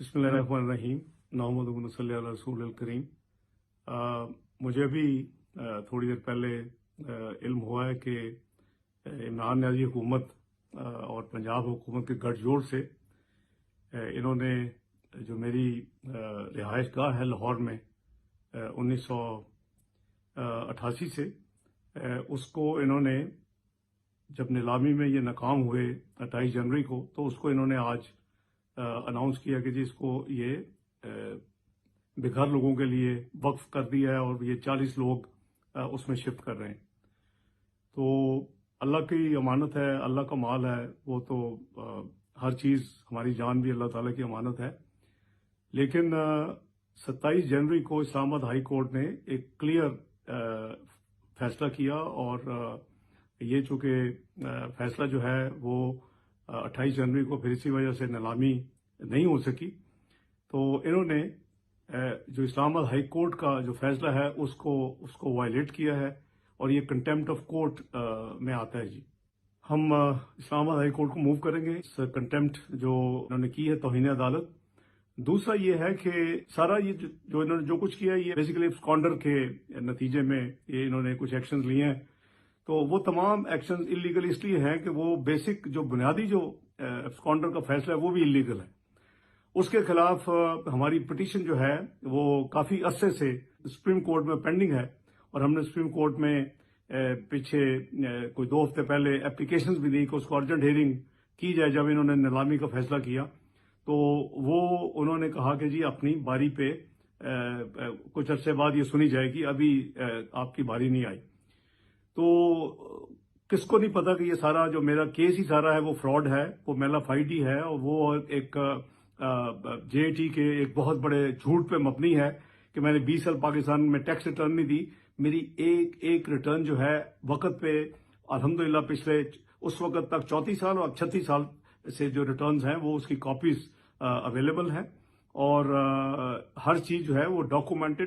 बिस्मिल्लाहिर्रहमानिर्रहीम। नहमदुहु सल्ली अला रसूलिल करीम। मुझे अभी थोड़ी देर पहले इल्म हुआ है कि इमरान नियाज़ी हुकूमत और पंजाब हुकूमत के गठजोड़ से इन्होंने जो मेरी रिहाइश गाह है लाहौर में 1988 से उसको इन्होंने जब नीलामी में ये नाकाम हुए 28 जनवरी को, तो उसको इन्होंने आज अनाउंस किया कि जी इसको ये बेघर लोगों के लिए वक्फ कर दिया है और ये 40 लोग उसमें शिफ्ट कर रहे हैं। तो अल्लाह की अमानत है, अल्लाह का माल है, वो तो हर चीज़, हमारी जान भी अल्लाह ताला की अमानत है। लेकिन 27 जनवरी को इस्लामाबाद हाई कोर्ट ने एक क्लियर फैसला किया और ये चूँकि फैसला जो है वो 28 जनवरी को फिर इसी वजह से नीलामी नहीं हो सकी, तो इन्होंने जो इस्लामाबाद हाई कोर्ट का जो फैसला है उसको वायलेट किया है और ये कंटेम्प्ट ऑफ कोर्ट में आता है। जी, हम इस्लामाबाद हाई कोर्ट को मूव करेंगे इस कंटेम्प्ट जो इन्होंने की है, तौहीन अदालत। दूसरा ये है कि सारा ये जो इन्होंने जो कुछ किया है ये बेसिकली एब्सकॉन्डर के नतीजे में ये इन्होंने कुछ एक्शंस लिए हैं। तो वो तमाम एक्शंस इलीगल इसलिए हैं कि वो बेसिक जो बुनियादी जो एब्सकॉन्डर का फैसला है वो भी इलीगल है। उसके खिलाफ हमारी पिटीशन जो है वो काफ़ी अरसे से सुप्रीम कोर्ट में पेंडिंग है और हमने सुप्रीम कोर्ट में पीछे कोई 2 हफ्ते पहले एप्लीकेशंस भी दी कि उसको अर्जेंट हियरिंग की जाए। जब इन्होंने नीलामी का फैसला किया तो वो उन्होंने कहा कि जी अपनी बारी पे कुछ अरसे बाद ये सुनी जाएगी, अभी आपकी बारी नहीं आई। तो किसको नहीं पता कि ये सारा जो मेरा केस ही सारा है वो फ्रॉड है, वो मेलाफाइड ही है और वो एक जेटी के एक बहुत बड़े झूठ पे मबनी है कि मैंने 20 साल पाकिस्तान में टैक्स रिटर्न नहीं दी। मेरी एक रिटर्न जो है वक्त पे अल्हम्दुलिल्लाह पिछले उस वक्त तक 34 साल और 36 साल से जो रिटर्न्स हैं वो उसकी कॉपीज अवेलेबल हैं और हर चीज़ जो है वो डॉक्यूमेंटेड